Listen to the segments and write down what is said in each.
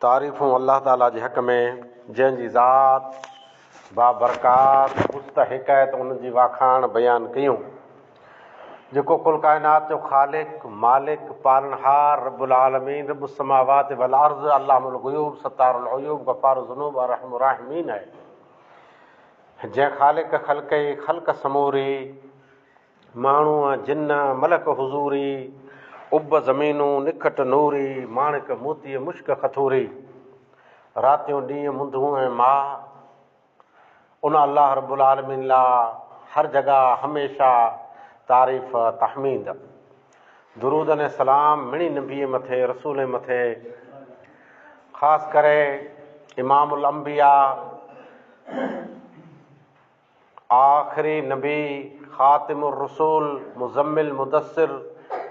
तारीफ़ूं अल्लाह ताला जे हक़ में जंहिंजी ज़ात बाबरकात मुस्तहिक़ आहे त उनजी वाखाण बयानु कयूं। जेको कुल काइनात जो ख़ालिक मालिक पालनहार रब्बुल आलमीन रब्बुस समावात वल अर्ज़ अल्लाहुल ग़ुयूब सत्तारुल उयूब गफ़ारुज़ ज़ुनूब अर्हमुर राहिमीन आहे। जंहिं ख़ालिक ख़ल्क़े ख़ल्क़ समूरी माण्हूअ जिन मलक हुज़ूरी उब ज़मीनूं निखट नूरी माणिक मोती मुश्क खथूरी रातियूं ॾींहं मुंदूं ऐं मां उन अल्लाह रब्बुल आलमीन लाइ हर जॻह हमेशा तारीफ़ तहमीद दुरूद ने सलाम मिणी नबीअ मथे रसूल मथे ख़ासि करे इमामुल अंबिया आख़िरी नबी ख़ातिमुर रसूल मुज़म्मिल मुदस्सिर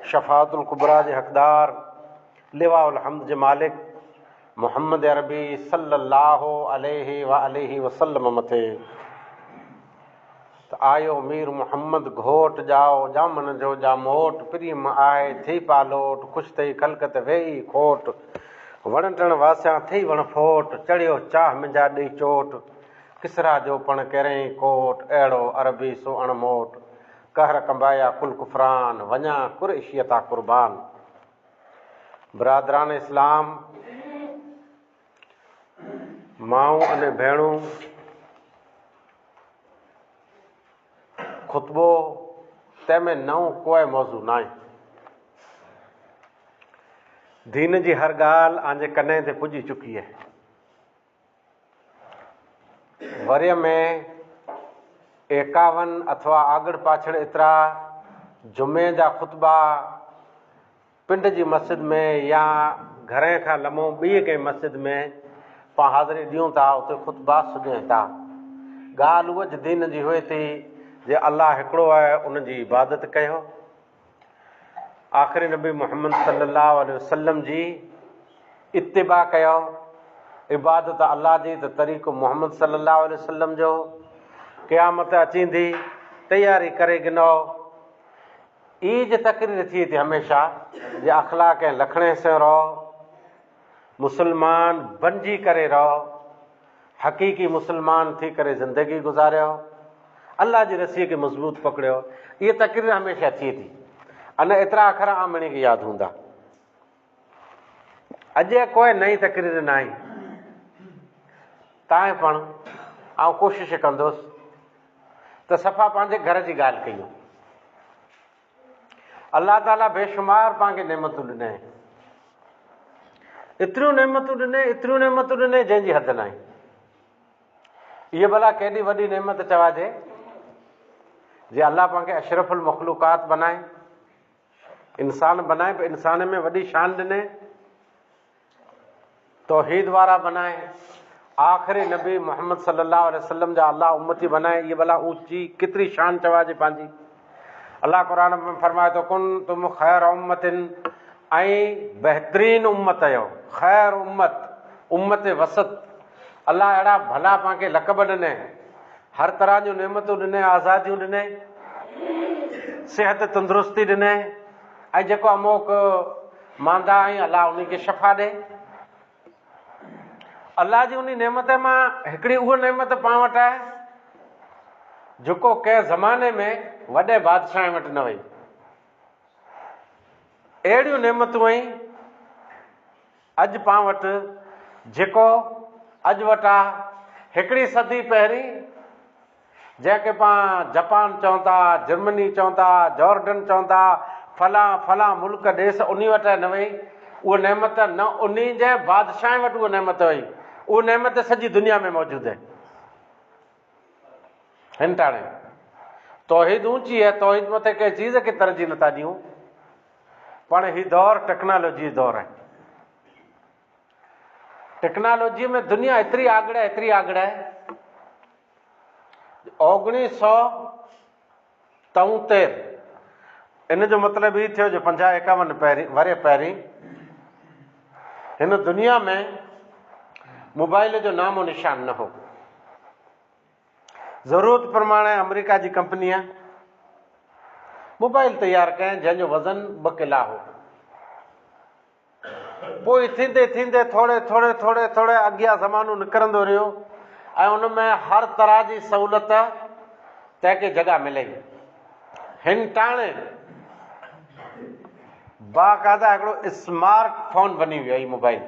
शफ़ाअतुल कुबरा जे हक़दार लिवाउल हम्द जे मालिक मुहम्मद अरबी सल्लल्लाहु अलैहि वसल्लम मथे त आयो मीर मुहम्मद घोट जाओ जामन जो जामोट प्रियम आए थी पालोट ख़ुशि थई खलकत वेई खोट वण टण वासियां थी वण फोट चढ़ियो चाह मुंहिंजा ॾेई चोट किसरा जो पण करें कोट अहिड़ो अरबी सो अणमोट कहर कंबाया कुल कुफरान वञा कुरैशियता कुर्बान। बरादरान इस्लाम माऊं अने भेणूं खुतबो तंहिंमें नओं कोई मौज़ू न आहे। दीन जी हर ॻाल्हि आंजे कन्हे ते पुॼी चुकी आहे। वरीअ में 51 अथवा आगड़ पाछड़ एतिरा जुमे जा ख़ुतबा पिंड जी मस्जिद में या घरे खां लम्हो ॿी कंहिं मस्जिद में पाण हाज़िरी ॾियूं था उते ख़ुतबा सुञनि था। ॻाल्हि उहा ज दीन जी हुए थी जे अल्लाह हिकिड़ो आहे उनजी इबादत कयो। आख़िरी नबी मुहम्मद सल्लल्लाहु अलैहि वसल्लम जी इत्तिबा कयो। इबादत अल्लाह जी त तरीक़ो मुहम्मद सल्लल्लाहु अलैहि वसल्लम जो क़यामत अचींदी तयारी करे गिनो। ईज तकरीर थी हमेशा जे अख़लाक ऐं लखणे से रहो मुसलमान बणिजी करे रहो हक़ीक़ी मुसलमान थी करे ज़िंदगी गुज़ारियो अल्लाह जी रसीअ खे मज़बूत पकड़ियो। इहा तकरीर हमेशा थिए थी। अने एतिरा अखर आमणी खे यादि हूंदा। अॼु कोई नई तकरीर न आई तव्हां पण ऐं कोशिशि कंदुसि त सफ़ा पंहिंजे घर जी ॻाल्हि कयूं। अल्लाह ताला बेशुमार पाण खे नेमतूं ॾिनई एतिरियूं नेमतूं ॾिनई जंहिंजी हद न आहे। इहा भला केॾी वॾी नेमत चवाइजे जे अल्लाह पाण खे अशरफुल मखलूकात बनाए इंसान बनाए इंसान में वॾी शान ॾिने तौहीद वारा बनाए आख़िरी नबी मुहम्मद सल्लल्लाहु अलैहि वसल्लम जा अल्लाह उम्मती बनाए। इहा भला ऊंची केतिरी शान चवाइजे पंहिंजी। अल्लाह क़ुरान में फरमाए थो कुन तुम ख़ैर उम्मतिन ऐं बहितरीन उम्मत आहियो ख़ैर उम्मत वसत। अल्लाह अहिड़ा भला पाण खे लक़ब ॾिने हर तरह जूं नेमतूं ॾिने आज़ादियूं ॾिने सिहत तंदुरुस्ती ॾिने ऐं जेको अमोक मांदा आहियूं अल्लाह उन खे शफ़ा ॾे। अल्लाह जी उन नेमत मां हिकिड़ी उहा नेमत पाण वटि आहे जेको कंहिं ज़माने में वॾे बादशाह वटि न वई। अहिड़ियूं नेमतूं आहिनि अॼु पाण वटि जेको अॼु वटि आहे। हिकिड़ी सदी पहिरीं जंहिंखे पाण जापान चऊं था जर्मनी चऊं था जॉर्डन चऊं था फलां मुल्क देश उन वटि न वई। उहा नेमत न उन जे बादशाह वटि उहा नेमत वई। उहा नेमत सॼी दुनिया में मौजूदु आहे। हिन टाणे तौहीद ऊंची आहे। तौहीद मथे कंहिं चीज़ खे तरजीह नथा ॾियूं पण हीउ दौरु टेक्नोलॉजी दौरु आहे। टेक्नोलॉजीअ में दुनिया एतिरी आगड़ आहे 1973 इन जो मतिलबु ई थियो जो 50-51 वरे पहिरीं हिन दुनिया में मोबाइल जो नामो निशान न हो। ज़रूरत प्रमाणे अमेरिका जी कंपनीअ मोबाइल तैयार कयईं जंहिंजो वज़न 2 किला हो। पोइ थींदे थींदे थोरे थोरे थोरे थोरे अॻियां ज़मानो निकिरंदो रहियो ऐं उन में हर तरह जी सहूलियत तंहिंखे जॻह मिले। हिन टाणे बाक़ाइदा हिकिड़ो स्मार्ट फोन बनी वियो आहे मोबाइल।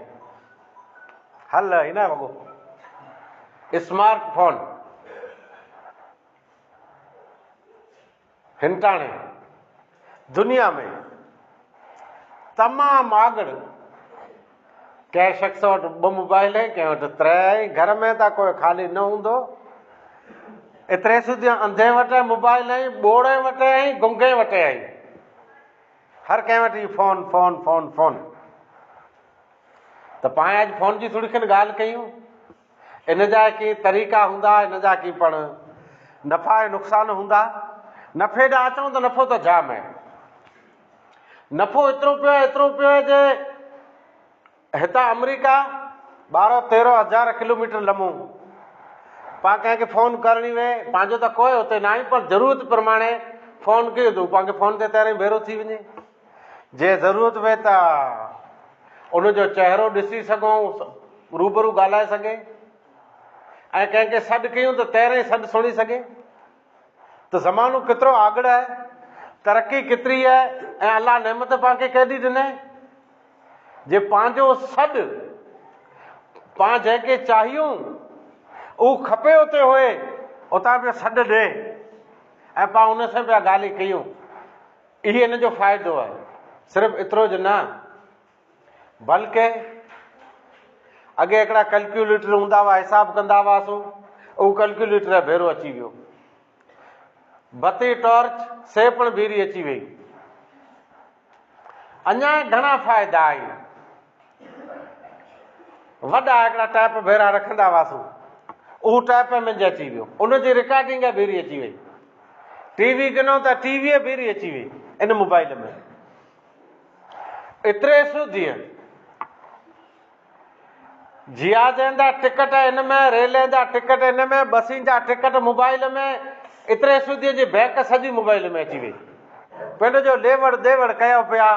हल ई न वॻो स्मार्ट फोन हिन टाणे दुनिया में तमामु आगड़। कंहिं शख़्स वटि 2 मोबाइल आहिनि, कंहिं वटि 3 आहिनि, घर में त कोई ख़ाली न हूंदो। एतिरे सूदी अंधे वटि मोबाइल आहिनि, ॿोड़े वटि आहिनि, गुंगे वटि आहिनि, हर कंहिं वटि फोन फोन फोन फोन। त पाण अॼु फोन जी थोरी खनि ॻाल्हि कयूं। इन जा की तरीक़ा हूंदा, इन जा की पण नफ़ा ऐं नुक़सान हूंदा। नफ़े ॾांहुं अचूं त नफ़ो त जाम आहे। नफ़ो एतिरो पियो आहे जे हितां अमेरिका 12-13 हज़ार किलोमीटर लम्हो पाण कंहिंखे फ़ोन करणी वे, पंहिंजो त कोई हुते न आहे, पर ज़रूरत प्रमाणे फ़ोन कयो त पंहिंखे फ़ोन ते पहिरियों भेरो थी वञे। जे ज़रूरत वे त उनजो चहिरो ॾिसी सघूं, रूबरू ॻाल्हाए सघे, ऐं कंहिंखे सॾु कयूं त पहिरियों सॾु सुणी सघे। त ज़मानो केतिरो आगड़ आहे, तरक़ी केतिरी आहे, ऐं अलाह नेमत पाण खे केॾी ॾिनई जे पंहिंजो सॾु पाण जंहिंखे चाहियूं उहो खपे उते हुए, उतां पियो सॾु ॾे ऐं पाण उन सां पिया ॻाल्हि कयूं। इहो इन जो फ़ाइदो आहे। सिर्फ़ु एतिरो ज न, बल्कि अॻे हिकिड़ा कैलकुलेटर हूंदा हुआ, हिसाबु कंदा हुआसीं, उहो कैलकुलेटर भेरो अची वियो। बती टॉर्च से पण बीरी अची वई। अञा घणा फ़ाइदा आहिनि। वॾा हिकिड़ा टैप भेरा रखंदा हुआसीं, उहो टैप में अची वियो, उनजी रिकॉर्डिंग भेरी अची वई। टीवी गिनो त टीवीअ भेरी अची वई इन मोबाइल में। एतिरे सूदीअ जहाज़नि जा टिकट इन में, रेलवे जा टिकट इन में, बसियुनि जा टिकट मोबाइल में, एतिरे सूदीअ जी बैंक सॼी मोबाइल में अची वई। पंहिंजो जो लेवड़ देवड़ कयो पिया,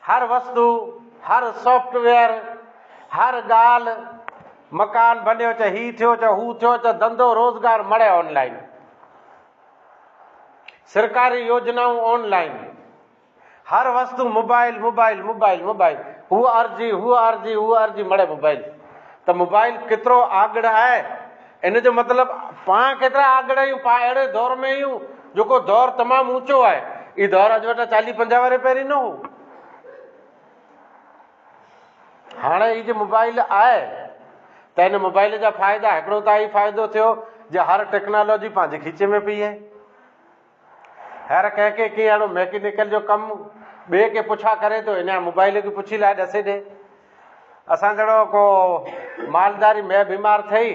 हर वस्तु, हर सॉफ्टवेयर, हर ॻाल्हि, मकान बनियो चाहे ही थियो चाहे हू थियो, चाहे धंधो रोज़गार मड़े ऑनलाइन, सरकारी योजनाऊं ऑनलाइन, हर वस्तु मोबाइल मोबाइल मोबाइल मोबाइल, हू अर्जी मड़े मोबाइल। त मोबाइल केतिरो आगड़ आहे, इन जो मतिलबु पाण केतिरा आगड़ आहियूं। पाण अहिड़े दौर में आहियूं जेको दौर तमामु ऊचो आहे। ई दौर अॼु वटि 40-50 वरे पहिरीं न हो। हाणे ही जो मोबाइल आहे त हिन मोबाइल जा फ़ाइदा, हिकिड़ो त ई फ़ाइदो थियो जे हर टेक्नोलॉजी पंहिंजे खीचे में पई आहे। हर कंहिंखे कीअं अहिड़ो मैकेनिकल जो कमु ॿिए खे पुछा करे थो, हिन मोबाइल खे पुछी लाइ ॾसे ॾे। असां जहिड़ो को मालदारी में बीमार थिए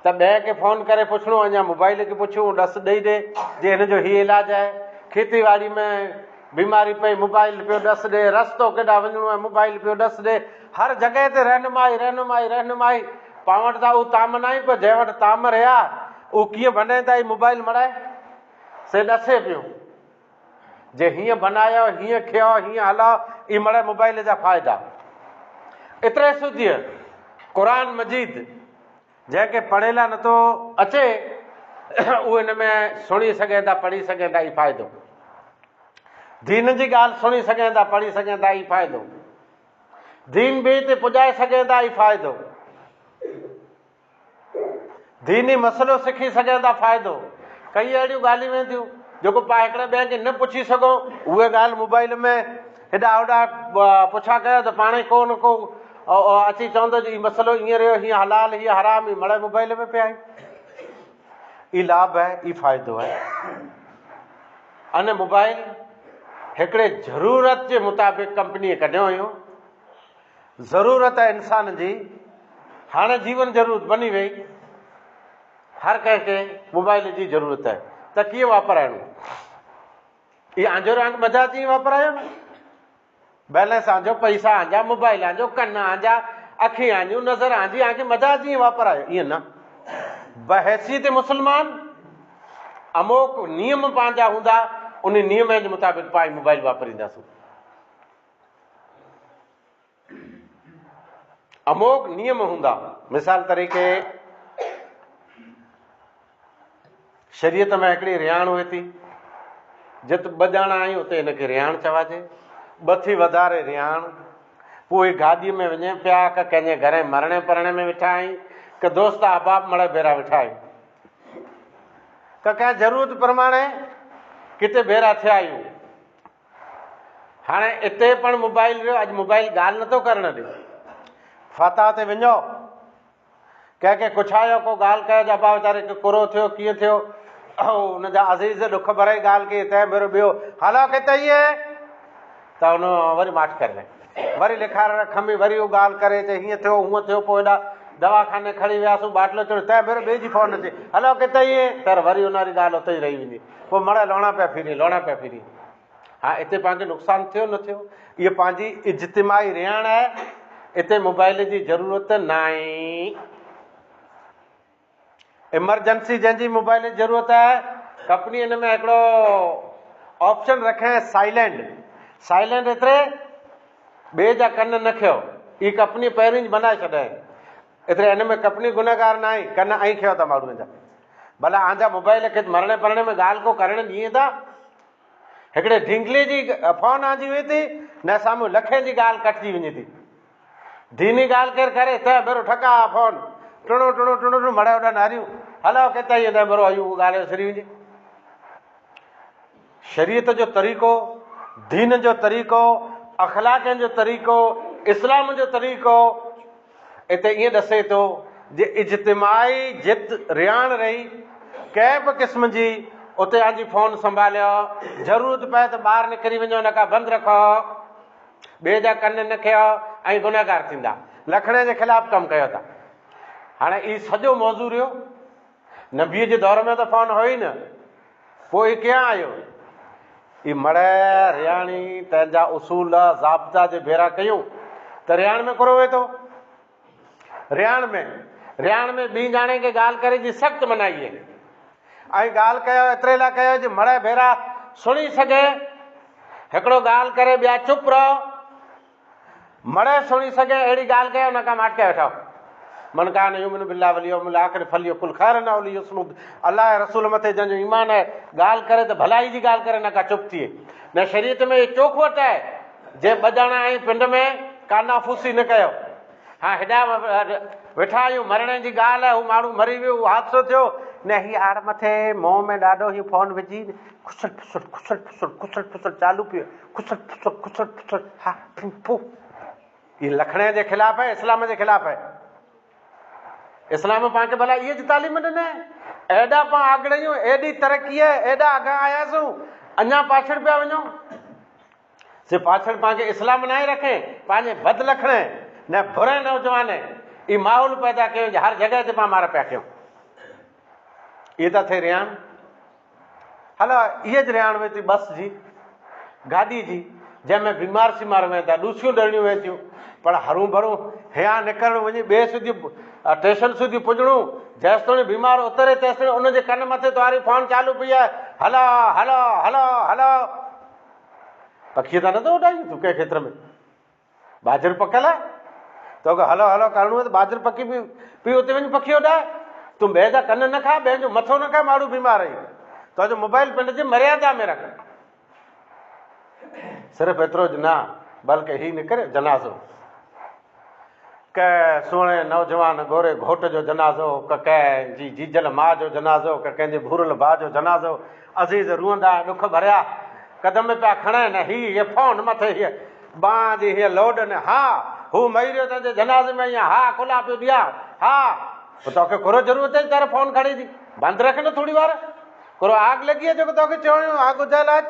त ॿिए खे फ़ोन करे पुछणो, अञा मोबाइल खे पुछूं, ॾस ॾेई ॾे जे हिन जो हीउ इलाजु आहे। खेती बाड़ी में बीमारी पई, मोबाइल पियो ॾस ॾे। रस्तो केॾा वञिणो आहे, मोबाइल पियो ॾस ॾे। हर जॻह ते रहनुमाई रहनुमाई रहनुमाई। पाण वटि त उहो ताम न आहे, पर जंहिं वटि ताम रहिया उहो कीअं बने था, मोबाइल मड़ाए से ॾसे पियो जे हीअं बनायो, हीअं कयो, हीअं हलाओ। ई मड़े मोबाइल जा फ़ाइदा। एतिरे सूदीअ क़ुरान मजीद जंहिंखे पढ़ियलु नथो अचे उहो हिन में सुणी सघे था, पढ़ी सघे था, ई फ़ाइदो। दीन जी ॻाल्हि सुणी सघे था, पढ़ी सघे था, ई फ़ाइदो। दीन बि हिते पुॼाए सघे था, ई फ़ाइदो। दीनी मसइलो सिखी सघे था, फ़ाइदो। कई अहिड़ियूं ॻाल्हियूं वेंदियूं जेको पाण हिकिड़े ॿिए खे न पुछी सघूं, उहे ॻाल्हि मोबाइल में हेॾा होॾा पुछा कयो त पाण ई को न को अची चवंदो जी मसइलो ईअं रहियो, हीअं हलाल, हीअं हराम, ई मड़े मोबाइल में पिया आहिनि। ई लाभ आहे, ई फ़ाइदो आहे। अने मोबाइल हिकिड़े ज़रूरत जे मुताबिक़ कंपनीअ कढियो हुयो। ज़रूरत आहे इंसान जी, हाणे जीवन ज़रूरत बनी वई। हर कंहिंखे मोबाइल जी ज़रूरत आहे। त कीअं वापराइणो, इहा आंजो रंग मज़ाजी वापरायो न। बैलेंस आंजो, पैसा आंजा, मोबाइल आंजो, कन आंजा, अखियूं आंजियूं, नज़र आंजी, आंखे मज़ाजी वापरायो। ईअं न, बहैसियत मुस्लमान अमोक नियम पंहिंजा हूंदा, उन नियम जे मुताबिक़ पाण मोबाइल वापरींदासीं। अमोघ नियम हूंदा। मिसाल तरीक़े शरीयत में हिकिड़ी रियाण हुए थी, जिते 2 ॼणा आहियूं उते हिनखे रियाण चवाजे, 2 थी वधारे रियाण। पोइ गाॾीअ में वञे पिया कि कंहिंजे घर मरणे परणे में वेठा आहियूं, कि दोस्त अहबाब मड़ भेरा वेठा आहियूं, कि कंहिं ज़रूरत प्रमाणे किथे भेरा थिया आहियूं। हाणे हिते पण मोबाइल जो, अॼु मोबाइल ॻाल्हि नथो करणु ॾे। फाता ते वञो, कंहिंखे कुझु आयो, को ॻाल्हि कयो, अबा वीचारे खे कुरो थियो, कीअं थियो, हुनजा अज़ीज़ ॾुख भरे ॻाल्हि कई, तंहिं भेरो ॿियो हलो किथे इहे, त हुन वरी माठ करे वरी लिखारण खमी, वरी उहो ॻाल्हि करे, चए हीअं थियो हूअं थियो, पोइ हेॾा दवाखाने खणी वियासीं, बाटलो चढ़ियो, तंहिं भेरो ॿिए जी फोन अचे, हलो किथे इहे, त वरी हुन वारी ॻाल्हि उते ई रही वेंदी। पोइ मड़ लोणा पिया फिरी, लोणा पिया फिरी। हा, हिते पंहिंजो नुक़सानु थियो न थियो, इहा पंहिंजी इज्तिमाही रियाण आहे। हिते मोबाइल जी ज़रूरत न आहे। इमरजेंसी जंहिंजी मोबाइल जी ज़रूरत आहे, कंपनी हिन में हिकिड़ो ऑप्शन रखे साइलेंट। साइलेंट एतिरे ॿिए जा कन न खियो, ई कंपनी पहिरीं बनाए छॾे। एतिरे हिन में कंपनी गुनहगार न आहे, कन ऐं खियो था माण्हुनि जा। भला आंजा मोबाइल खे मरणे परणे में ॻाल्हि को करणु ॾींहं था। हिकिड़े ढिंगली जी फोन आंदी हुई थी न, साम्हूं लखे जी ॻाल्हि कटिजी वञे थी। धीनी ॻाल्हि केरु करे, तंहिं भेरो ठका फोन टुणो टुणो टुणो टुणो मड़े होॾा नारियूं, हलो किथे इहे, तंहिं भेरो हयूं ॻाल्हि सरी वञे। शरीयत जो तरीक़ो, दीन जो तरीक़ो, अखलाक़नि जो तरीक़ो, इस्लाम जो तरीक़ो हिते ईअं ॾसे थो जे इज्तिमाही जित रियाण रही कंहिं बि क़िस्म जी, उते आंजी फोन संभालियो, ज़रूरत पए त ॿाहिरि निकिरी वञो, हिन खां बंदि रखो, ॿिए जा कन न खियो ऐं गुनहगार थींदा, लखणे जे ख़िलाफ़ु कमु कयो था। हाणे ई सॼो मौज़ू रहियो। नबीअ जे दौर में त फोन हो ई न, पोइ कीअं आयो? ई मड़ रियाणी तंहिंजा उसूल ज़ाब्ता जे भेरा कयूं त रियाण में कुरो वेठो। रियाण में ॿी ॼाणे खे ॻाल्हि करे जी सख़्तु मनाई आहे, ऐं ॻाल्हि कयो एतिरे लाइ कयो जे मड़ भेरा सुणी सघे। हिकिड़ो ॻाल्हि करे ॿिया चुप रहो, मड़े सुणी सघे अहिड़ी ॻाल्हि कयो, हुन खां माटके वेठो। मन कान युमिनु बिल्लाहि वल यौमिल आखिर फलियकुल खैरन औ लियस्मुत। अल्लाह रसूल मथे जंहिंजो ईमान आहे, ॻाल्हि करे त भलाई जी ॻाल्हि करे, न का चुप थिए। न शरीयत में चोखवट आहे जे 2 ॼणा आहियूं पिंड में कानाफूसी न कयो। हा, हेॾा वेठा आहियूं, मरणे जी ॻाल्हि आहे, हू माण्हू मरी वियो, उहो हादसो थियो, न हीअ आड़ मथे मुंहं में ॾाढो हीअ फोन विझी खुसर फुसर खुसर फुसर खुसर फुसर चालू पियो, खुसर फुसर खुसर फुसर, हा फू। हीअ लखणे जे ख़िलाफ़ु आहे, इस्लाम जे ख़िलाफ़ु आहे। इस्लाम पाण खे भला इहे जी तालीम ॾिने, एॾा पाण आगड़ियूं, एॾी तरक़ी आहे, एॾा अॻां आयासीं, अञा पाछड़ पिया वञूं। सिर्फ़ु पाछड़ पाण खे इस्लाम न रखे, पंहिंजे बद लखणे न बुरे नौजवान ई माहौल पैदा कयो, हर जॻह ते पाण मार पिया कयूं। इहे था थिए रियाण। हलो इहे ज रियाण वेठी बस जी, गाॾी जी, जंहिंमें बीमार सीमार वेहनि था, ॾूसियूं ॾरणियूं वेहनि थियूं, पर हरू भरू हियां निकिरणु वञी ॿिए सुधी स्टेशन सुधी पुॼणो, जेसि ताईं बीमार उतरे तेसि ताईं उनजे कन मथे तुम्हारी फोन चालू पई आहे, हलो हलो हलो हलो। पखीअ त नथो उॾाई तूं कंहिं खेत्र में, बाजर पकियल आहे, तोखे हलो हलो करिणो आहे त बाजर पकी पी उते वञी पखी उॾाए। तूं ॿिए जा कन न खा, ॿिए जो मथो न खा, माण्हू बीमार आई, तुंहिंजो मोबाइल पिंड जी मर्यादा में रख। सिर्फ़ु एतिरो ज न, बल्कि ही निकिरे जनाज़ो, कंहिं सुहिणे नौजवान गोरे घोट जो जनाज़ो, कंहिंजी जीजल माउ जो जनाज़ो, कंहिंजे भूरल भाउ जो जनाज़ो, अज़ीज़ रूअंदा ॾुख भरिया कदम पिया खणनि, हीअ फोन मथे हीअ बांह जी हीअ लोड न, हा हू मरी वियो तुंहिंजे जनाज़े में, ईअं हा खुला पियो ॾियां, हा तोखे कुरो ज़रूरत आहे तारे फोन खणी थी बंदि रख न थोरी वार, कुरो आग लॻी आहे जेको तोखे चवणो आग उजाल अच,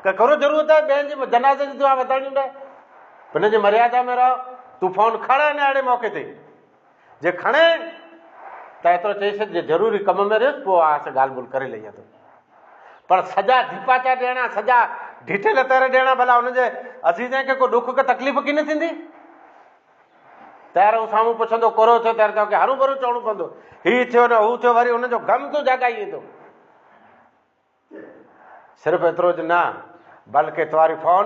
त कुरो ज़रूरत आहे ॿियनि जी जनाज़े जी दुआ वधाइणी न, हुनजी मर्यादा में रहो। तूं फोन खणे न अहिड़े मौक़े ते, जे खणे त एतिरो चई छॾ जे ज़रूरी कम में रहियुसि, पोइ असां ॻाल्हि ॿोल करे लही थो। पर सॼा दीपाचा ॾियणा, सॼा ढिठे लतेर ॾियणा, भला हुनजे अज़ीज़ खे को ॾुख का तकलीफ़ की न थींदी? तयार हू साम्हूं पुछंदो कोरो थियो तयार तोखे हरू भरू चवणो पवंदो, हीउ थियो न हू थियो, वरी हुनजो गम तूं जॻाई ईंदो। सिर्फ़ु एतिरो ज न, बल्कि तुम्हारी फोन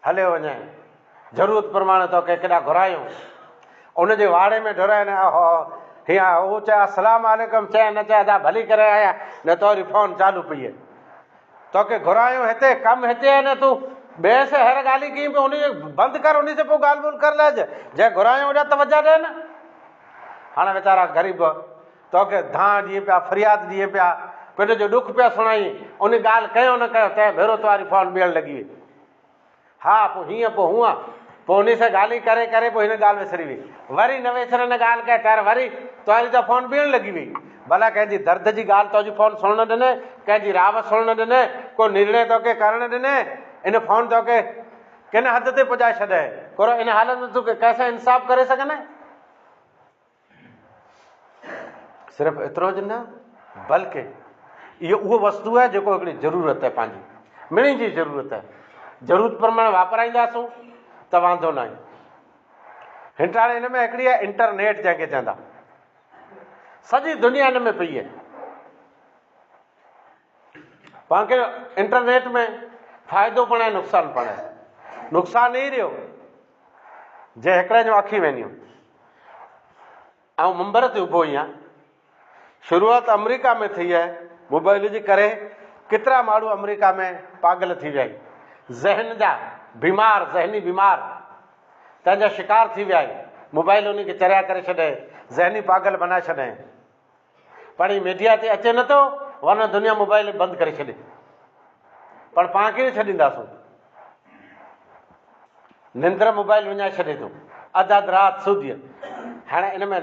हलियो वञे, ज़रूरत प्रमाणे तोखे केॾा घुरायूं, उनजे वाड़े में ढुराइनि हीअं हू चए अस्सलाम वालेकुम चए न चए अदा भली करे आया न तो वरी फ़ोन चालू पई आहे तोखे घुरायूं हिते कमु हिते आहे न तूं ॿिए से हर ॻाल्हि कई पियो उन बंदि कर उन से पोइ ॻाल्हि ॿोल्हि कर लाइजे जंहिं घुरायूं होॾा तवजा ॾे न हाणे वीचारा ग़रीब तोखे धां ॾिए पिया फरियाद ॾिए पिया पंहिंजो जो ॾुख पिया सुणाई उन ॻाल्हि कयो न कयो तंहिं भेरो तुम्हारी फ़ोन ॿियणु लॻी वई हा पोइ हीअं पोइ हूअं पोइ उन सां ॻाल्हि करे करे पोइ हिन ॻाल्हि विसरी वई वरी न विसर न ॻाल्हि कए तर वरी तुम्हारी त फ़ोन ॿियणु लॻी वई भला कंहिंजी दर्द जी ॻाल्हि तुंहिंजी फ़ोन सुणणु ॾिने कंहिंजी राव सुणणु ॾिने को निर्णय तोखे करणु ॾिने इन फ़ोन तोखे किन हद ते पुॼाए छॾे कोरो इन हालत में तूं कंहिंसां इंसाफ़ करे सघंदे सिर्फ़ु एतिरो ज न बल्कि इहो उहो वस्तु आहे जेको हिकिड़ी ज़रूरत आहे पंहिंजी मिणी जी ज़रूरत आहे ज़रूरत प्रमाणे वापराईंदासूं त वांदो न आहे हिन हाणे हिन में हिकिड़ी आहे इंटरनेट जंहिंखे चवंदा सॼी दुनिया हिन में पई आहे पाण खे इंटरनेट में फ़ाइदो पण आहे नुक़सानु पण आहे नुक़सानु ई रहियो जे हिकिड़े जूं अखियूं वेंदियूं ऐं मुंबर ते उभो ई आहे शुरूआत अमेरिका में थी आहे मोबाइल जे करे केतिरा माण्हू अमेरिका में पागल थी विया आहिनि ज़हन जा बीमार ज़हनी बीमार तंहिंजा शिकार थी विया आहिनि मोबाइल उन खे चरिया करे छॾे ज़हनी पागल बनाए छॾे पण ही मीडिया ते अचे नथो वञो दुनिया मोबाइल बंदि करे छॾे पण पाण खे छॾींदासूं निंद्र मोबाइल विञाए छॾे थो अधु अधु राति सूदीअ हाणे इन में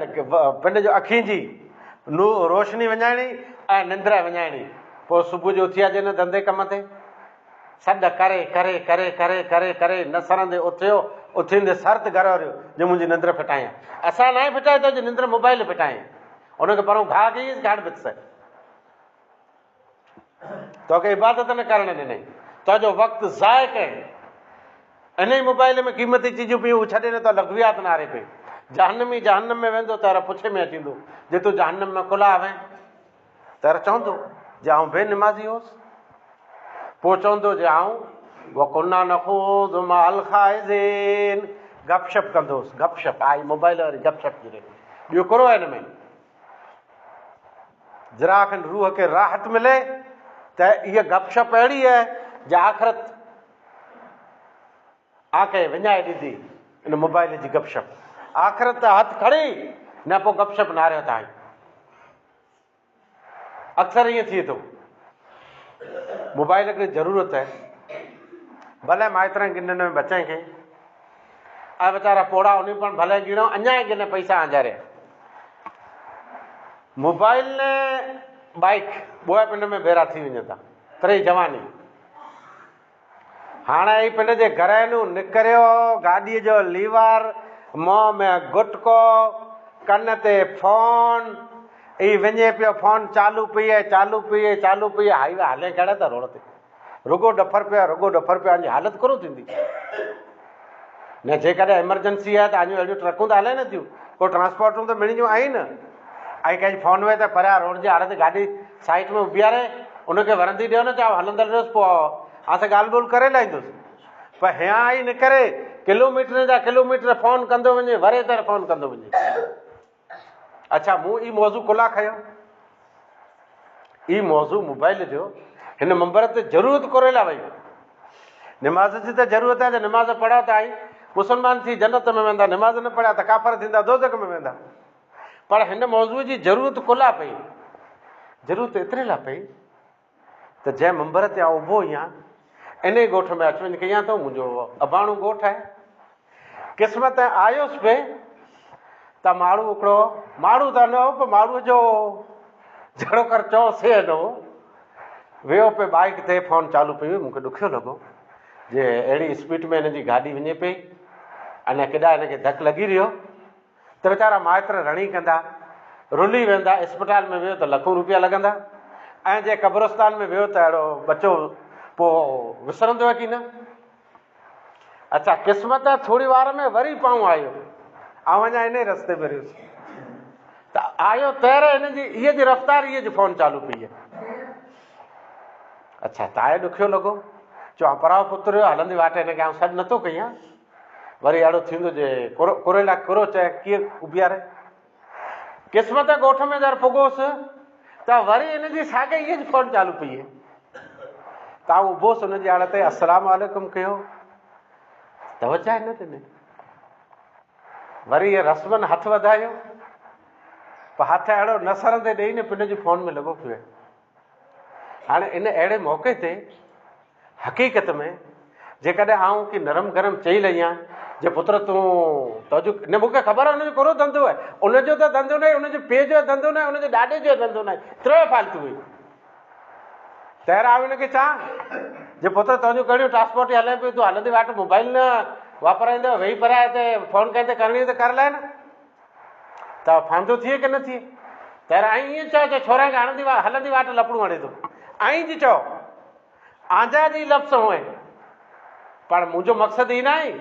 पिंड जो अखियुनि जी रोशनी विञाइणी ऐं निंद्र विञाइणी पोइ सुबुह जो उथी अचे न धंधे कम ते सॾु करे करे करे करे करे करे न सरंदे उथियो उथींदे सर्द करे रहियो जो मुंहिंजी निंद्र फिटाए असां न फिटाए थो जो निंद्र मोबाइल फिटाए उनखे पहिरों घाह कई कान बितस तोखे इबादत न करणु ॾिनई तुंहिंजो वक़्तु ज़ाय कई इन ई मोबाइल में क़ीमती चीजूं पियूं छॾे न त लॻवियात नारे पई जहन्नमी जहन्नम में वेंदो त पुछे में अचींदो जे तूं जहन्नम में खुला आवें त चवंदो जे आउं बेनिमाज़ी हुउसि पोइ चवंदो जे आउं वकुन्ना नख़ूज़ मअल ख़ाइज़ीन गपशप कंदो हुउसि गपशप आई मोबाइल वारी गपशप जी ॿियो करो हिन में जरा खनि रूह खे राहत मिले त इहा गपशप अहिड़ी आहे जे आख़िरत आके विञाए ॾींदी इन मोबाइल जी गपशप आख़िरत हथु खणी न पोइ गपशप नारियो था अक्सर ईअं थिए थो मोबाइल हिकिड़ी ज़रूरत आहे भले माइतरनि गिननि में बचनि खे ऐं वीचारा पोड़ा उन पण भले गिणो अञा ई गिने पैसा आंजारे मोबाइल ने बाइक ॿोए पिंड में भेरा थी वञनि था टे जवानी हाणे ई पिंड जे घरैनू निकिरियो गाॾीअ जो लीवर मुंहं में गुटको कन ते फोन ई वञे पियो फोन चालू पई आहे चालू पई आहे चालू पई आहे हाईवे हले कहिड़ा था रोड ते रुगो डफर पिया जी हालत करो थींदी न जेकॾहिं एमरजेंसी आहे त अॼु अहिड़ियूं ट्रकूं त हले नथियूं को ट्रांसपोर्टूं त मिणियूं आहिनि ऐं कंहिंजी फोन में त परियां रोड जे आड़े ते गाॾी साइड में बीहारे उनखे वरंदी ॾियो न चाहे हलंदड़ रहियोसि पोइ असां ॻाल्हि ॿोल्हि करे लाहींदुसि पर हियां ई निकिरे किलोमीटर जा किलोमीटर फोन कंदो वञे वरे तर फोन कंदो वञे अच्छा मूं ई मौज़ू खुला खयो ई मौज़ू मोबाइल जो हिन मंबर ते ज़रूरत कोरे लाइ वई निमाज़ जी त ज़रूरत आहे त निमाज़ पढ़ा त आई मुस्लमान थी जन्नत में वेंदा निमाज़ न पढ़िया त काफ़र थींदा दोज़ख में वेंदा पर हिन मौज़ूअ जी ज़रूरत खुला पई ज़रूरत एतिरे लाइ पई त जंहिं मंबर ते आउं उभो ई आहियां इन ई ॻोठ में अच वञु कयां थो मुंहिंजो अबाणो ॻोठ आहे क़िस्मत आयोसि पे त माण्हू हिकिड़ो माण्हू त न हो पर माण्हूअ जो जहिड़ो कर चओ से न हो वियो पे बाइक ते फोन चालू पई हुई मूंखे ॾुखियो लॻो जे अहिड़ी स्पीड में हिनजी गाॾी वञे पई अञा केॾा हिनखे धकु लॻी रहियो त वीचारा माइट रणी कंदा रुली वेंदा अस्पताल में वियो त लखूं रुपया लॻंदा ऐं जे क़ब्रस्तान में वियो त अहिड़ो बचो पोइ विसरंदो आहे की न अच्छा क़िस्मत थोरी वार में वरी पाऊं आयो ऐं अञा इन रस्ते में रहियुसि त आयो तैर हिनजी इहा जी रफ़्तार इहा जी फोन चालू पई आहे अच्छा ताए ॾुखियो लॻो चवां पराओ पुत्र हलंदी वाट हिनखे आउं सॾु नथो कयां वरी अहिड़ो थींदो जे कुरेला कुरो चए कीअं उबियारे। क़िस्मत ॻोठ में जर पुॻोसि त वरी हिनजी साॻे इहे जी फ़ोन चालू पई आहे। तव्हां उभोसि हुनजी आड़ ते अस्सलाम वालेकुम कयो, तवजा न ॾिने, वरी इहे रस्मनि हथु वधायो, पोइ हथु अहिड़ो न सरंदे ॾेई न पिन जी फ़ोन में लॻो पियो आहे। हाणे इन अहिड़े मौक़े ते हक़ीक़त में जेकॾहिं आऊं की नरम गरम चई लही आहियां जे पुत्र तूं तोजो न, मूंखे ख़बर आहे हुनजो कहिड़ो धंधो आहे, उनजो त धंधो न आहे, हुनजे पीउ जो धंधो न आहे, हुनजे ॾाॾे जो धंधो न आहे, टियों फालतू हुई। तहिड़ा हुनखे चवां जे पुत्र तुंहिंजूं कहिड़ियूं ट्रांसपोर्ट हले पियूं, तूं हलंदी वाट मोबाइल न वापराईंदो, वेही पराए ते फ़ोन कई त करणी त कर लाइ न, त फ़ाइदो थिए की न थिए। तहिड़ा ऐं ईअं चओ छोरा खे हलंदी वाट लपड़ूं हणे थो, ऐं जी चओ आंजा जी लफ़्ज़ हुए, पर मुंहिंजो मक़सदु ई न आहे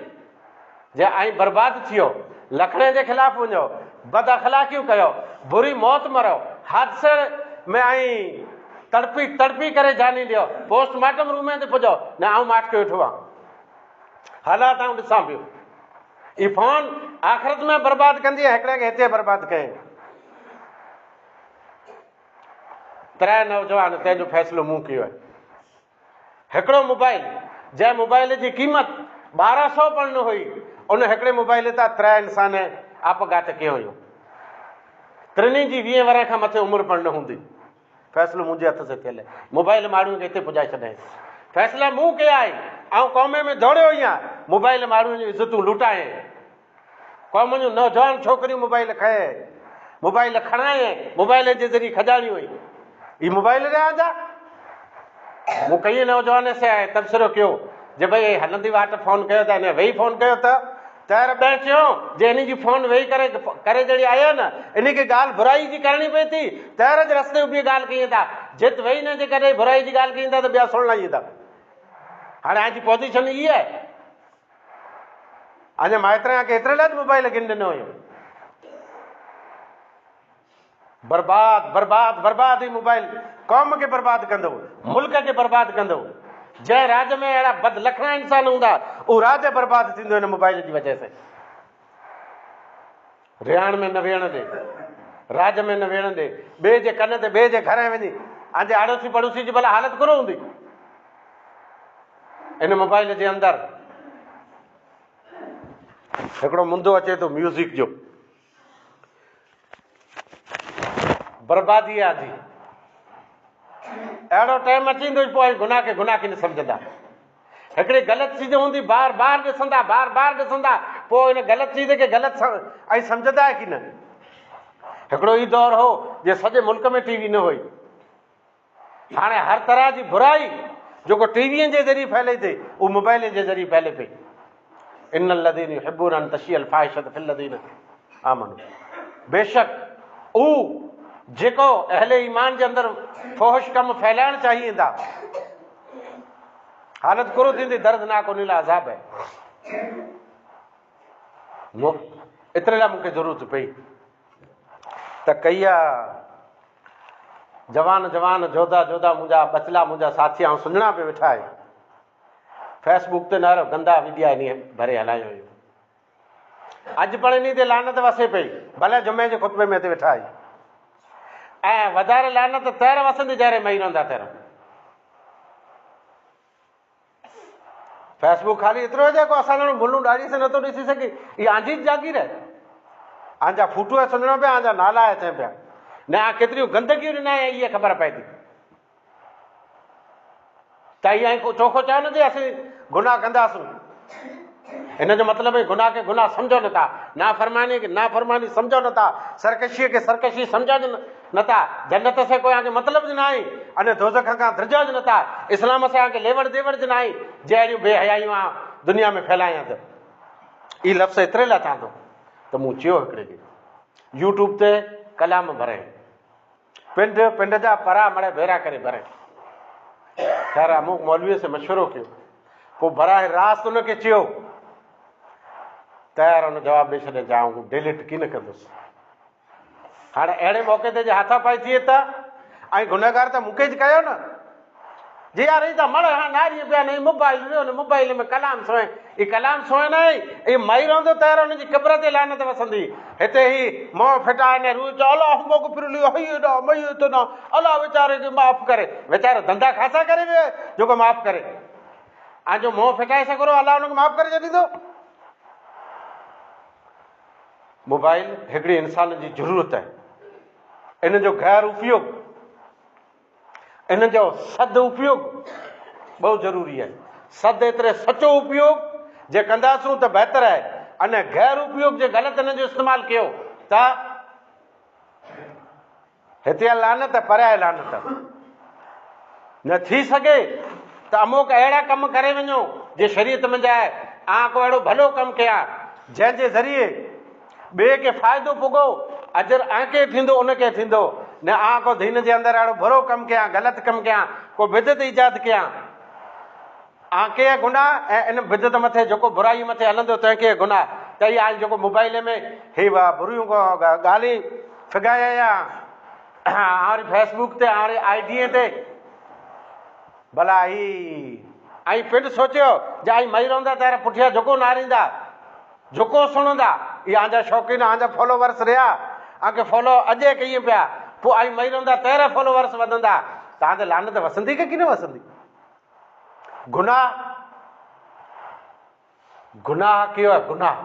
जे ऐं बर्बादु थियो, लखणे जे ख़िलाफ़ु वञो, बद अख़लाक़ियूं कयो, बुरी मौत मरो, हादसे में ऐं तड़पी तड़पी करे जानी ॾियो, पोस्टमार्टम रूम ते पुॼो न, आऊं माठ खे वेठो आहियां, हालात आऊं ॾिसां पियो। ई फ़ोन आख़िरत में बर्बादु कंदी आहे, हिकिड़े खे हिते बर्बादु कयईं। टे नौजवान तंहिंजो फ़ैसिलो मूं कयो आहे। हिकिड़ो मोबाइल, जंहिं मोबाइल जी क़ीमत 1200 पण न हुई, उन हिकिड़े मोबाइल तां 3 इंसान आपघात कयो हुयो। टिनी जी 20 वरह खां मथे उमिरि पण न हूंदी। फ़ैसिलो मुंहिंजे हथ से थियल आहे। मोबाइल माण्हुनि खे हिते पुॼाए छॾियईं। फ़ैसिला मूं कया आहिनि, ऐं क़ौम में दौड़ियो ई आहियां, मोबाइल माण्हुनि जूं इज़तूं लुटाए, क़ौम जूं नौजवान छोकिरियूं मोबाइल खाए, मोबाइल खणाए, मोबाइल जे ज़रिए खजाणियूं हुई। ही मोबाइल रहिया जा मूं कई नौजवान से तबसरो कयो जे भई हलंदी वाट फ़ोन कयो त हिन वेही फ़ोन कयो त ॿिए चयो जे हिन जी फ़ोन वेही करे जहिड़ी आयो न, इन खे ॻाल्हि बुराई जी करणी पई थी, तहिड़े जे रस्ते ॿी ॻाल्हि कई था, जित वेही न जेकॾहिं बुराई जी ॻाल्हि कई था त ॿिया सुणणा ई था। हाणे अॼु पोज़ीशन इहा आहे, अञा माइट खे एतिरे लाइ मोबाइल गिन ॾिनो हुयो। बर्बाद बर्बाद बर्बाद ही मोबाइल क़ौम खे बर्बाद कंदो, मुल्क खे बर्बाद कंदो। जंहिं राज में अहिड़ा बद लखणा इंसान हूंदा, उहो राज बर्बाद थींदो हिन मोबाइल जी वजह से। रिहाण में न वेहण ॾे, राज में न वेहण ॾे, ॿिए जे कन ते, ॿिए जे घर में वञी, अॼु आड़ोसी पड़ोसी जी भला हालत कोन हूंदी। इन मोबाइल जे अंदरि हिकिड़ो मुंदो अचे थो म्यूज़िक जो, बर्बादी आहे जी। अहिड़ो टाइम अची वेंदो पोइ गुनाह खे गुनाह खे न सम्झंदा। हिकिड़ी ग़लति चीज़ हूंदी, बार बार ॾिसंदा, बार बार ॾिसंदा, पोइ हिन ग़लति चीज़ खे ग़लति ऐं सम्झंदा की न। हिकिड़ो ई दौर हो जे सॼे मुल्क में टीवी न हुई। हाणे हर तरह जी बुराई जेको टीवीअ जे ज़रिए फैले थी, उहो मोबाइल जे ज़रिए फैले पई। इन लदीन युहिब्बून अन तशियल फाहिशत फिल लदीन आमनू, बेशक उहो जेको अहले ईमान जे अंदरि फ़ोहिश कम फैलाइण चाहींदा, हालत कुरो थींदी, दर्दनाक उन लाइ अज़ाब आहे। एतिरे लाइ मूंखे ज़रूरत पई त कई आहे। जवान जवान जोधा जोधा मुंहिंजा बचला, मुंहिंजा साथी ऐं सुञणा पे वेठा आहे। फेसबुक ते न गंदा वीडिया इन भरे हलायो हुयो। अॼु पण इन ते लानत वसे पई, भले जुमे जे खुतबे में ते वेठा आई। ऐं वधारे लानत तैर वसंदी जहिड़े मही रहंदा तैर। फेसबुक खाली एतिरो आहे जेको असां ॼणो भुलूं ॾाढी से नथो ॾिसी सघे। इहा आंजी जागीर आहे। आंजा फूटू सुञणो पिया, आंजा नाला अचनि पिया, न केतिरियूं गंदगियूं ॾिना आहे इहा ख़बर पए थी। त इहा चोखो चयो न जे असीं गुनाह कंदासीं, हिन जो मतिलबु आहे गुनाह खे गुनाह सम्झो नथा, नाफ़रमानी खे नाफ़रमानी सम्झो नथा, सरकशीअ खे सरकशी सम्झो नथा, जन्नत से कोई आगे मतिलबु ज न आहे, अने दोज़ख खां दिरजो ज नथा, इस्लाम से आगे लेवड़ देवड़ ज न आहे, जहिड़ियूं बेहयायूं दुनिया में फैलायां त। ई लफ़्ज़ एतिरे लाइ चवां थो त मूं चयो हिकिड़े खे यूट्यूब ते कलाम भरे, पिंड पिंड जा परा मड़े भेरा करे भरे। ख़ैर अमुक मौलवीअ से मशवरो कयो, पोइ बराए रास्त उनखे चयो त यार हुन जवाबु ॾेई छॾे, जाऊं डिलीट की न कंदुसि। हाणे अहिड़े मौक़े ते जे हाथापाई थिए त, ऐं गुनहगार त मूंखे ज कयो न, जी यार ये तो मर हाँ नारी पिया नहीं मोबाइल ने मोबाइल में कलाम सोए ये कलाम सोए नहीं ये मई रहंदो तैर उन जी कब्र ते लानत वसंदी हिते ही मोह फिटाए ने रू चो अल्लाह मगफिर ली हई ना मई तो ना अल्लाह बेचारे के माफ करे बेचारो धंधा खासा करे वे जो को माफ करे आ जो मोह फिटाए सगरो अल्लाह उन माफ करे जदी तो मोबाइल हिकड़ी इंसान जी जरूरत है इन जो गैर उपयोग इन जो सद उपयोग बहुत जरूरी है सद एतरे सचो उपयोग जे कंदासूं तो बेहतर है अने गैर उपयोग जे गलत इन जो इस्तेमाल कियो ता हिते लानत पराए लानत न थी सके तो अमुक अहिड़ा कम करे वञो जे शरीयत में जाए आ को अहिड़ो भलो कम कया जंहिंजे ज़रिए ॿिए खे फ़ाइदो पुगो अजर आके थींदो उनखे थींदो न आ को दीन जे अंदरि अहिड़ो बुरो कमु कयां ग़लति कमु कयां को बिदत ईजाद कयां आके गुनाह ऐं इन बिदत मथे जेको बुराई मथे हलंदो तंहिंखे गुनाह त इहा जेको मोबाइल में ही बुरियूं ॻाल्हि फिगाया या हाणे फेसबुक ते हाणे आईडीअ ते भला ही ऐं पिंड सोचियो जे आई मई रहंदा त पुठियां झुको नारींदा झुको सुणंदा इहा आजा शौक़ीन आजा फॉलोवर्स रहिया आके फॉलो अॼु कयूं पिया पोइ आई मई रहंदा तेरह फॉलोवर्स वधंदा तव्हां ते लानत वसंदी की न वसंदी गुनाह गुनाह कयो आहे गुनाह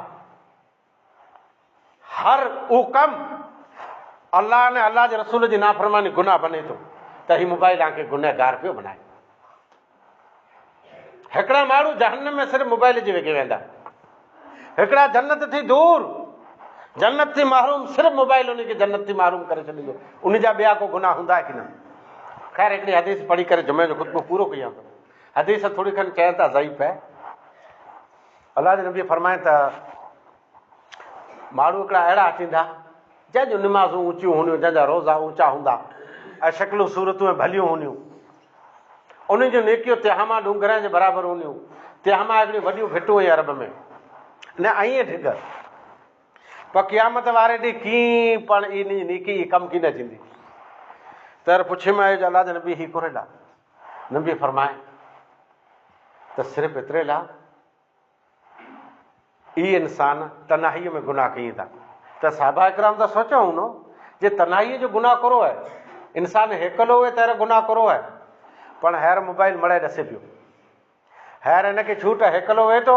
हर उहो कम अल्लाह ने अल्लाह जे रसूल जी नाफ़रमानी गुनाह बने थो त ही मोबाइल तव्हांखे गुनहगार पियो बनाए हिकिड़ा माण्हू जहन्नम में सिर्फ़ु मोबाइल जे वेगे वेंदा हिकिड़ा जन्नत थी दूर जन्नत थी महरूम सिर्फ़ु मोबाइल उनखे जन्नत थी महरूम करे छॾींदो उन जा ॿिया को गुनाह हूंदा की न ख़ैर हिकिड़ी हदीस पढ़ी करे जुमे जो ख़ुतबो पूरो कयां थो हदीस थोड़ी खनि चइनि था ज़ईफ़ आहे अल्लाह जे नबी फरमाए त माण्हू हिकिड़ा अहिड़ा थींदा जंहिंजूं निमाज़ूं ऊचियूं हूंदियूं जंहिंजा रोज़ा ऊचा हूंदा ऐं शक्लूं सूरतूं ऐं भलियूं हूंदियूं उन्हनि जूं नेकियूं तिहामा डूंगरनि जे बराबरि हूंदियूं तिहामा हिकिड़ियूं वॾियूं भिटूं हुयूं अरब में न ईअं ढिघ पर क़यामत वारे ॾींहुं कीअं पण इन जी नेकी कमु की न थींदी तर पुछियोमांइ जो अल्लाह जे नबी ही कुरे ला नबी फरमाए त सिर्फ़ु एतिरे ला ई इंसान तनाहीअ में गुनाह कई था त साहबा इकराम त सोचियो हूंदो जे तनाहीअ जो गुनाह करो आहे इंसान हेकलो हुए त गुनाह करो आहे पण हैर मोबाइल मड़े ॾसे पियो हैर हिनखे छूट आहे हेकलो हुए थो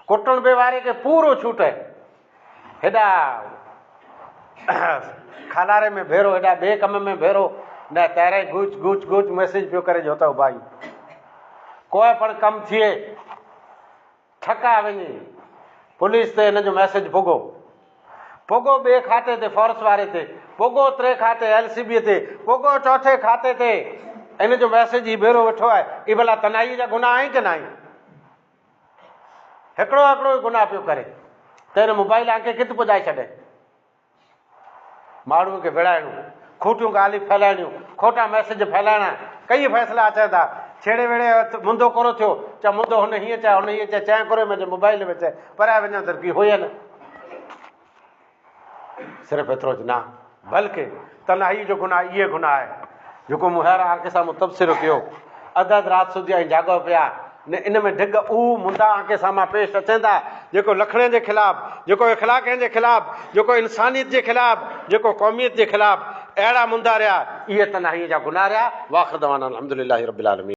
कुटण ॿिए वारे खे पूरो छूट आहे हेॾा खालारे में भेरो हेॾा ॿिए कम में भेरो न तैरे गूच गूच गूच मैसेज पियो करे जो त भाई कोई पण कमु थिए थका वञे पुलिस ते हिन जो मैसेज पुगो पुगो ॿिए खाते ते फोर्स वारे ते पुगो टे खाते LCB ते पुगो चौथे खाते ते इन जो मैसेज ही भेरो वेठो आहे ई भला तनाई जा गुनाह आहिनि की न आहिनि हिकिड़ो हिकिड़ो गुनाह पियो करे त हिन मोबाइल आंखे किथे पुॼाए छॾे माण्हूअ खे विड़ाइणो खोटियूं ॻाल्हियूं फैलाइणियूं खोटा मैसेज फैलाइणा कई फ़ैसिला अचनि था छेड़े वेड़े मुंदो कोरो थियो चा मुंदो हुन हीअं चए हुन हीअं चए चए करे मुंहिंजे मोबाइल में चए पराए वञो त की हुई न सिर्फ़ु एतिरो ज न बल्कि तनाही जो गुनाह इहे गुनाह आहे जेको मूं हींअर आंखे सां मूं तबसिरो कयो अधु अधु राति सुधी ऐं जाॻो पिया न इन में ढिघ उहो मुंदा आंखे साम्हूं पेश अचनि था जेको लखड़े जे ख़िलाफ़ु जेको इख़लाक़ जे ख़िलाफ़ु जेको इंसानियत जे ख़िलाफ़ु जेको क़ौमियत जे ख़िलाफ़ु अहिड़ा मुंदा रहिया इहे तनाही जा गुनाह रहिया वाख़िर दवाना अल्हम्दुलिल्लाहि रब्बिल आलमीन।